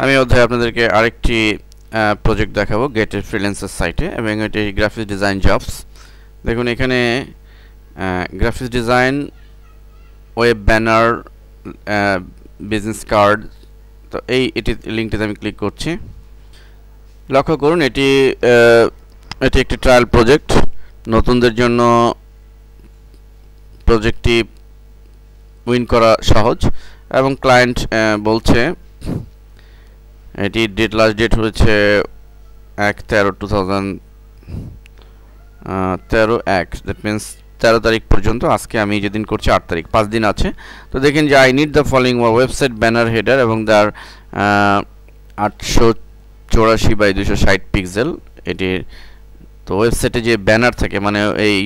আমি অধ্যায়ে আপনাদেরকে আরেকটি প্রজেক্ট দেখাবো গেটের ফ্রিল্যান্সার সাইটে, এবং এটি গ্রাফিক্স ডিজাইন জবস। দেখুন এখানে graphics design, web banner, business card. তো এটি লিঙ্কটিতে আমি ক্লিক করছি। লক্ষ্য করুন এটি একটি ট্রায়াল প্রজেক্ট। নতুনদের জন্য প্রজেক্টটি উইন করা সহজ, এবং ক্লায়েন্ট বলছে এটি লাস্ট ডেট হয়েছে 1/13/2013, দ্যাট মিনস 13 তারিখ পর্যন্ত। আজকে আমি যেদিন করছি 8 তারিখ, 5 দিন আছে। তো দেখেন যে I need the following website banner header, এবং তার 884x260 পিক্সেল এটির। তো ওয়েবসাইটে যে ব্যানার থাকে, মানে এই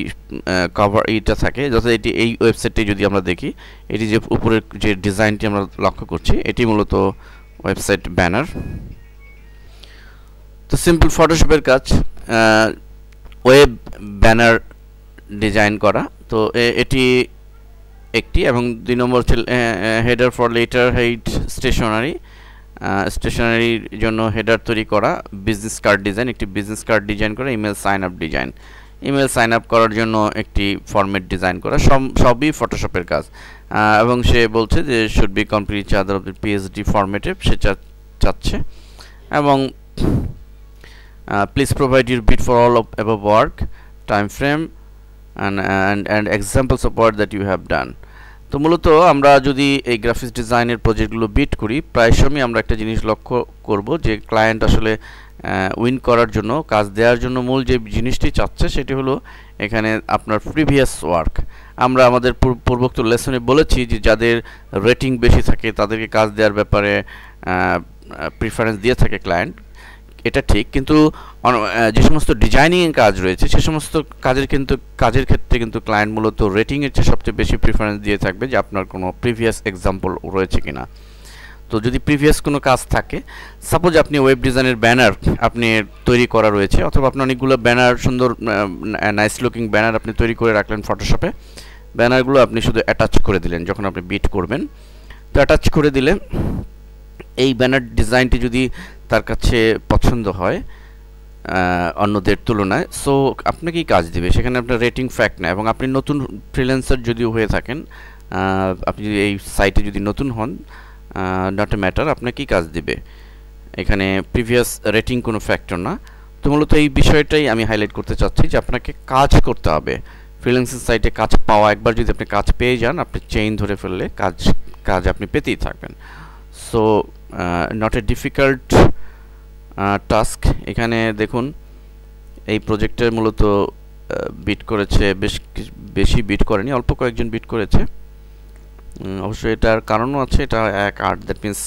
কভার এইটা থাকে, যত এটি এই ওয়েবসাইটে যদি আমরা দেখি, এটি যে উপরের যে ডিজাইনটি আমরা লক্ষ্য করছি, এটি মূলত ওয়েবসাইট ব্যানার। তো সিম্পল ফটোশপের কাজ ওয়েব ব্যানার ডিজাইন করা। তো এটি একটি, এবং 2 নম্বর হচ্ছে হেডার ফর লেটার হেড স্টেশনারির জন্য হেডার তৈরি করা। বিজনেস কার্ড ডিজাইন, একটি বিজনেস কার্ড ডিজাইন করা। Email sign up design, email sign up করার জন্য একটি ফরম্যাট ডিজাইন করা। সবই ফটোশপের কাজ, এবং সে বলছে যে should be complete other of PhD ফরম্যাটে সে চাচ্ছে। এবং please provide your bid for all of above work, time frame and examples of what that you have done. তো মূলত আমরা যদি এই গ্রাফিক্স ডিজাইনের প্রজেক্টগুলো বিট করি, প্রায় সময় আমরা একটা জিনিস লক্ষ্য করব যে ক্লায়েন্ট আসলে উইন করার জন্য, কাজ দেওয়ার জন্য মূল যে জিনিসটি চাচ্ছে সেটি হলো এখানে আপনার প্রিভিয়াস ওয়ার্ক। আমরা আমাদের পূর্বোক্ত লেসনে বলেছি যে যাদের রেটিং বেশি থাকে তাদেরকে কাজ দেওয়ার ব্যাপারে প্রিফারেন্স দিয়ে থাকে ক্লায়েন্ট, এটা ঠিক। কিন্তু যে সমস্ত ডিজাইনিং কাজ রয়েছে সে সমস্ত কাজের ক্ষেত্রে কিন্তু ক্লায়েন্ট মূলত রেটিংয়ের চেয়ে সবচেয়ে বেশি প্রিফারেন্স দিয়ে থাকবে যে আপনার কোনো প্রিভিয়াস এক্সাম্পল রয়েছে কিনা। তো যদি প্রিভিয়াস কোনো কাজ থাকে, সাপোজ আপনি ওয়েব ডিজাইনের ব্যানার আপনি তৈরি করা রয়েছে, অথবা আপনার অনেকগুলো ব্যানার, সুন্দর নাইস লুকিং ব্যানার আপনি তৈরি করে রাখলেন ফটোশপে। ব্যানারগুলো আপনি শুধু অ্যাটাচ করে দিলেন যখন আপনি বিট করবেন। তো অ্যাটাচ করে দিলে এই ব্যানার ডিজাইনটি যদি তার কাছে পছন্দ হয় অন্যদের তুলনায়, সো আপনাকেই কাজ দিবে। সেখানে আপনার রেটিং ফ্যাক্ট না, এবং আপনি নতুন ফ্রিল্যান্সার যদিও হয়ে থাকেন, আপনি যদি এই সাইটে যদি নতুন হন, নট এ ম্যাটার, আপনাকেই কাজ দিবে। এখানে প্রিভিয়াস রেটিং কোনো ফ্যাক্টর না। তো মূলত এই বিষয়টাই আমি হাইলাইট করতে চাচ্ছি যে আপনাকে কাজ করতে হবে। ফ্রিল্যান্সিং সাইটে কাজ পাওয়া, একবার যদি আপনি কাজ পেয়ে যান, আপনি চেইন ধরে ফেললে কাজ আপনি পেতেই থাকবেন। So not a difficult task. এখানে দেখুন এই প্রজেক্টের মূলত বিট করেছে, বেশি বিট করেনি, অল্প কয়েকজন বিট করেছে। অবশ্যই এটার কারণও আছে, এটা 1/8, দ্যাট মিনস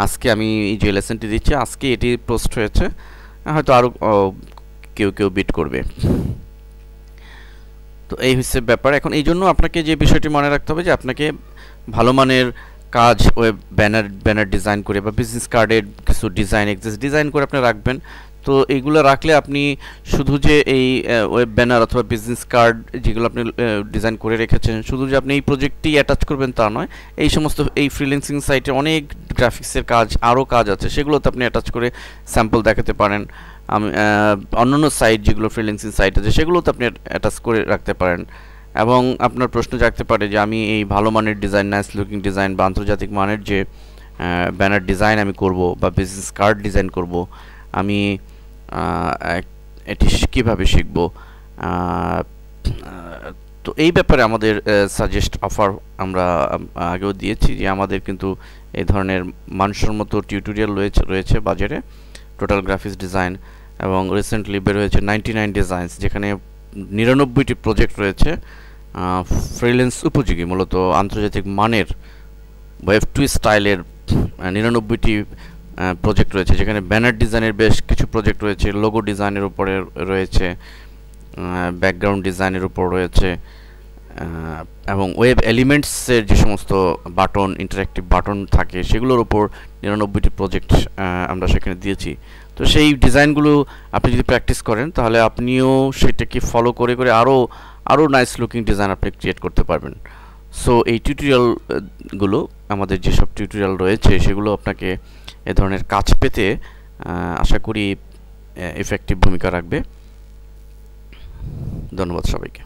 আজকে আমি যে লেসনটি দিচ্ছি আজকে এটি পোস্ট হয়েছে, হয়তো আরও কেউ বিট করবে। তো এই হচ্ছে ব্যাপার। এখন এই জন্য আপনাকে যে বিষয়টি মনে রাখতে হবে যে আপনাকে ভালো মানের কাজ ওয়েব ব্যানার ডিজাইন করে বা বিজনেস কার্ডের কিছু ডিজাইন করে আপনি রাখবেন। তো এইগুলো রাখলে আপনি শুধু যে এই ওয়েব ব্যানার অথবা বিজনেস কার্ড যেগুলো আপনি ডিজাইন করে রেখেছেন, শুধু যে আপনি এই প্রজেক্টটি অ্যাটাচ করবেন তা নয়, এই সমস্ত এই ফ্রিল্যান্সিং সাইটে অনেক গ্রাফিক্সের কাজ, আরও কাজ আছে, সেগুলোতে আপনি অ্যাটাচ করে স্যাম্পল দেখাতে পারেন। অন্যান্য সাইট যেগুলো ফ্রিল্যান্সিং সাইট আছে সেগুলোতে আপনি অ্যাটাচ করে রাখতে পারেন। এবং আপনার প্রশ্ন জাগতে পারে যে আমি এই ভালো মানের ডিজাইন, নাইস লুকিং ডিজাইন বা আন্তর্জাতিক মানের যে ব্যানার ডিজাইন আমি করব বা বিজনেস কার্ড ডিজাইন করব, আমি এটি কীভাবে শিখব? তো এই ব্যাপারে আমাদের সাজেস্ট অফার আমরা আগেও দিয়েছি যে আমাদের কিন্তু এই ধরনের মানসম্মত টিউটোরিয়াল রয়েছে বাজারে, টোটাল গ্রাফিক্স ডিজাইন, এবং রিসেন্টলি বের হয়েছে 99 ডিজাইনস, যেখানে 99টি প্রজেক্ট রয়েছে ফ্রিল্যান্স উপযোগী, মূলত আন্তর্জাতিক মানের ওয়েব 2 স্টাইলের 99টি প্রজেক্ট রয়েছে, যেখানে ব্যানার ডিজাইনের বেশ কিছু প্রজেক্ট রয়েছে, লোগো ডিজাইনের উপরে রয়েছে, ব্যাকগ্রাউন্ড ডিজাইনের উপর রয়েছে, এবং ওয়েব এলিমেন্টসের যে সমস্ত বাটন, ইন্টারঅ্যাক্টিভ বাটন থাকে সেগুলোর উপর 99টি প্রজেক্ট আমরা সেখানে দিয়েছি। তো সেই ডিজাইনগুলো আপনি যদি প্র্যাকটিস করেন তাহলে আপনিও সেটাকে ফলো করে আরও নাইস লুকিং ডিজাইন আপনি ক্রিয়েট করতে পারবেন। সো এই টিউটোরিয়ালগুলো, আমাদের যেসব টিউটোরিয়াল রয়েছে সেগুলো আপনাকে এ ধরনের কাজ পেতে আশা করি ইফেক্টিভ ভূমিকা রাখবে। ধন্যবাদ সবাইকে।